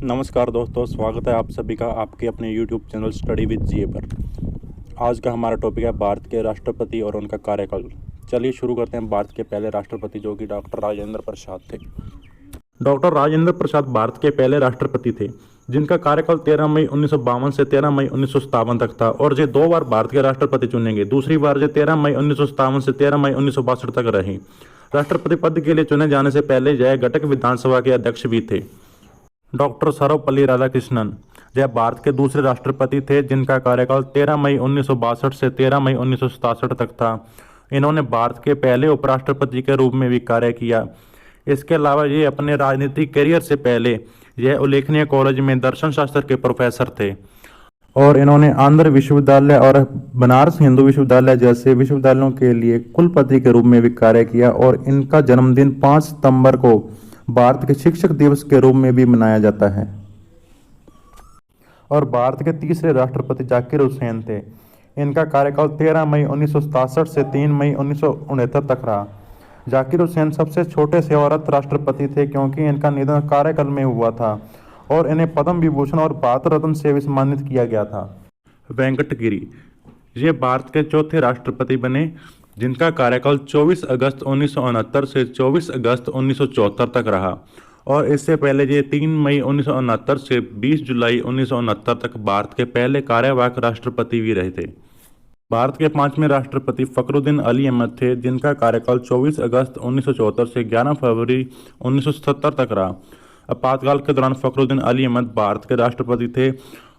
नमस्कार दोस्तों, स्वागत है आप सभी का आपके अपने YouTube चैनल स्टडी विद जीए पर। आज का हमारा टॉपिक है भारत के राष्ट्रपति और उनका कार्यकाल। चलिए शुरू करते हैं। भारत के पहले राष्ट्रपति जो कि डॉक्टर राजेंद्र प्रसाद थे। डॉक्टर राजेंद्र प्रसाद भारत के पहले राष्ट्रपति थे जिनका कार्यकाल 13 मई 1952 से 13 मई 1957 तक था और ये 2 बार भारत के राष्ट्रपति चुने गए। दूसरी बार ये 13 मई 1957 से 13 मई 1962 तक रहे। राष्ट्रपति पद के लिए चुने जाने से पहले यह घटक विधानसभा के अध्यक्ष भी थे। डॉक्टर सर्वपल्ली राधाकृष्णन यह भारत के दूसरे राष्ट्रपति थे जिनका कार्यकाल 13 मई 1962 से 13 मई 1967 तक था। इन्होंने भारत के पहले उपराष्ट्रपति के रूप में भी कार्य किया। इसके अलावा ये अपने राजनीतिक करियर से पहले यह उल्लेखनीय कॉलेज में दर्शन शास्त्र के प्रोफेसर थे और इन्होंने आंध्र विश्वविद्यालय और बनारस हिंदू विश्वविद्यालय जैसे विश्वविद्यालयों के लिए कुलपति के रूप में भी कार्य किया और इनका जन्मदिन 5 सितंबर को भारत के शिक्षक दिवस के रूप में भी मनाया जाता है। और भारत के तीसरे राष्ट्रपति जाकिर हुसैन थे। इनका कार्यकाल 13 मई 1967 से 3 मई 1969 तक रहा। जाकिर हुसैन सबसे छोटे से औरत राष्ट्रपति थे क्योंकि इनका निधन कार्यकाल में हुआ था और इन्हें पद्म विभूषण और भारत रत्न से भी सम्मानित किया गया था। वेंकट गिरी ये भारत के चौथे राष्ट्रपति बने जिनका कार्यकाल 24 अगस्त 1969 से 24 अगस्त 1974 तक रहा और इससे पहले ये 3 मई 1969 से 20 जुलाई 1969 तक भारत के पहले कार्यवाहक राष्ट्रपति भी रहे थे। भारत के 5वें राष्ट्रपति फखरुद्दीन अली अहमद थे जिनका कार्यकाल 24 अगस्त 1974 से 11 फरवरी 1977 तक रहा। आपातकाल के दौरान फखरुद्दीन अली अहमद भारत के राष्ट्रपति थे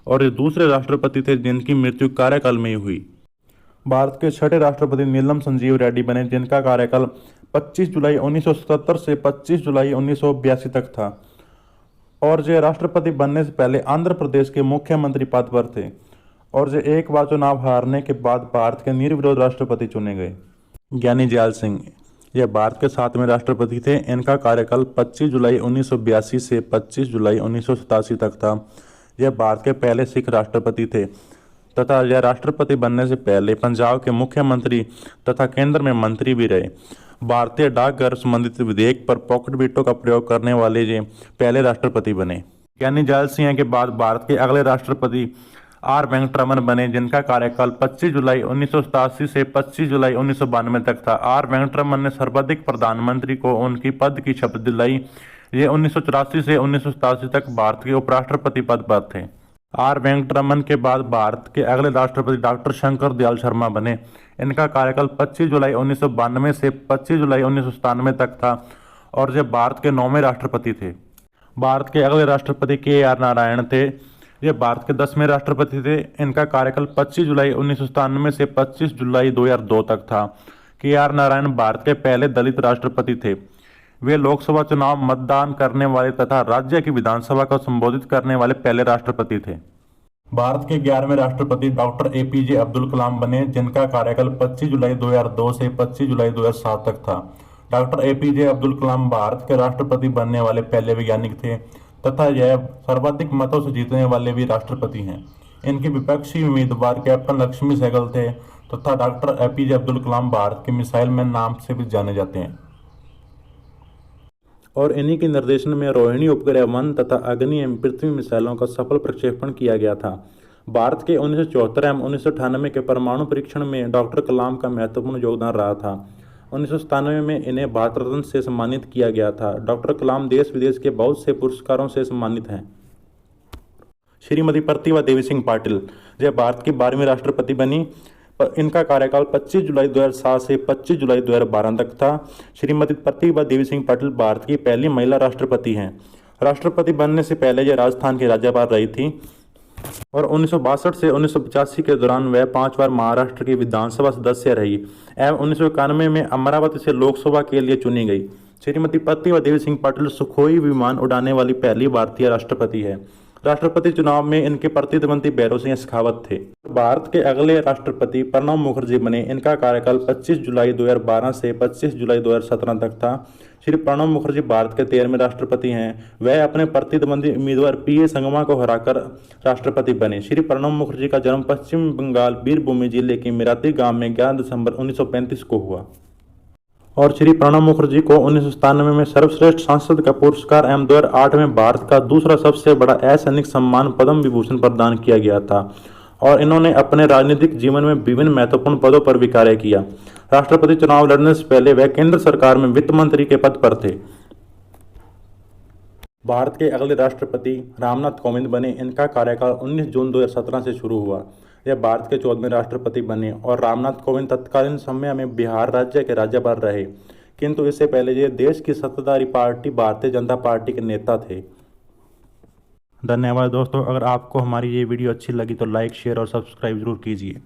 और ये दूसरे राष्ट्रपति थे जिनकी मृत्यु कार्यकाल में ही हुई। भारत के छठे राष्ट्रपति नीलम संजीव रेड्डी बने जिनका कार्यकाल 25 जुलाई 1977 से 25 जुलाई 1982 तक था और ये राष्ट्रपति बनने से पहले आंध्र प्रदेश के मुख्यमंत्री पद पर थे और ये एक बार चुनाव हारने के बाद भारत के निर्विरोध राष्ट्रपति चुने गए। ज्ञानी जैल सिंह यह भारत के 7वें राष्ट्रपति थे। इनका कार्यकाल 25 जुलाई 1982 से 25 जुलाई 1987 तक था। यह भारत के पहले सिख राष्ट्रपति थे तथा यह राष्ट्रपति बनने से पहले पंजाब के मुख्यमंत्री तथा केंद्र में मंत्री भी रहे। भारतीय डाकघर संबंधित विधेयक पर पॉकेट वीटो का प्रयोग करने वाले ये पहले राष्ट्रपति बने। ज्ञानी जैल सिंह के बाद भारत के अगले राष्ट्रपति आर वेंकटरमन बने जिनका कार्यकाल 25 जुलाई 1987 से 25 जुलाई 1992 तक था। आर वेंकटरमन ने सर्वाधिक प्रधानमंत्री को उनकी पद की शपथ दिलाई। ये 1984 से 1987 तक भारत के उपराष्ट्रपति पद पर थे। आर वेंकटरमन के बाद भारत के अगले राष्ट्रपति डॉक्टर शंकर दयाल शर्मा बने। इनका कार्यकाल 25 जुलाई 1992 से 25 जुलाई 1997 तक था और ये भारत के 9वें राष्ट्रपति थे। भारत के अगले राष्ट्रपति के आर नारायण थे। ये भारत के 10वें राष्ट्रपति थे। इनका कार्यकाल 25 जुलाई 1997 से 25 जुलाई 2002 तक था। के आर नारायण भारत के पहले दलित राष्ट्रपति थे। वे लोकसभा चुनाव मतदान करने वाले तथा राज्य की विधानसभा को संबोधित करने वाले पहले राष्ट्रपति थे। भारत के 11वें राष्ट्रपति डॉक्टर एपीजे अब्दुल कलाम बने जिनका कार्यकाल 25 जुलाई 2002 से 25 जुलाई 2007 तक था। डॉक्टर एपीजे अब्दुल कलाम भारत के राष्ट्रपति बनने वाले पहले वैज्ञानिक थे तथा यह सर्वाधिक मतों से जीतने वाले भी राष्ट्रपति हैं। इनके विपक्षी उम्मीदवार कैप्टन लक्ष्मी सहगल थे तथा डॉक्टर एपीजे अब्दुल कलाम भारत के मिसाइल मैन नाम से भी जाने जाते हैं। और इन्हीं के निर्देशन में रोहिणी उपग्रह 1 तथा अग्नि एवं पृथ्वी मिसाइलों का सफल प्रक्षेपण किया गया था। भारत के 1974 एवं 1998 के परमाणु परीक्षण में डॉक्टर कलाम का महत्वपूर्ण योगदान रहा था। 1997 में इन्हें भारत रत्न से सम्मानित किया गया था। डॉक्टर कलाम देश विदेश के बहुत से पुरस्कारों से सम्मानित हैं। श्रीमती प्रतिभा देवी सिंह पाटिल यह भारत की 12वीं राष्ट्रपति बनी। इनका कार्यकाल 25 जुलाई 2007 से 25 जुलाई 2012 तक था। श्रीमती प्रतिभा देवी सिंह पाटिल भारत की पहली महिला राष्ट्रपति हैं। राष्ट्रपति बनने से पहले यह राजस्थान की राज्यपाल रही थी और 1962 से 1985 के दौरान वह 5 बार महाराष्ट्र की विधानसभा सदस्य रही एवं 1991 में अमरावती से लोकसभा के लिए चुनी गई। श्रीमती प्रतिभा देवी सिंह पाटिल सुखोई विमान उड़ाने वाली पहली भारतीय राष्ट्रपति है। राष्ट्रपति चुनाव में इनके प्रतिद्वंदी भैरों सिंह शेखावत थे। भारत के अगले राष्ट्रपति प्रणब मुखर्जी बने। इनका कार्यकाल 25 जुलाई 2012 से 25 जुलाई 2017 तक था। श्री प्रणब मुखर्जी भारत के 13वें राष्ट्रपति हैं। वह अपने प्रतिद्वंदी उम्मीदवार पीए संगमा को हराकर राष्ट्रपति बने। श्री प्रणब मुखर्जी का जन्म पश्चिम बंगाल बीरभूम जिले के मिराती गांव में 11 दिसंबर 1935 को हुआ। और श्री प्रणब मुखर्जी को 1997 में सर्वश्रेष्ठ सांसद का पुरस्कार एवं 2008 में भारत का दूसरा सबसे बड़ा असैनिक सम्मान पद्म विभूषण प्रदान किया गया था। और इन्होंने अपने राजनीतिक जीवन में विभिन्न महत्वपूर्ण पदों पर भी कार्य किया। राष्ट्रपति चुनाव लड़ने से पहले वह केंद्र सरकार में वित्त मंत्री के पद पर थे। भारत के अगले राष्ट्रपति रामनाथ कोविंद बने। इनका कार्यकाल 19 जून 2017 से शुरू हुआ। यह भारत के 14वें राष्ट्रपति बने और रामनाथ कोविंद तत्कालीन समय में बिहार राज्य के राज्यपाल रहे, किंतु इससे पहले ये देश की सत्ताधारी पार्टी भारतीय जनता पार्टी के नेता थे। धन्यवाद दोस्तों। अगर आपको हमारी ये वीडियो अच्छी लगी तो लाइक, शेयर और सब्सक्राइब जरूर कीजिए।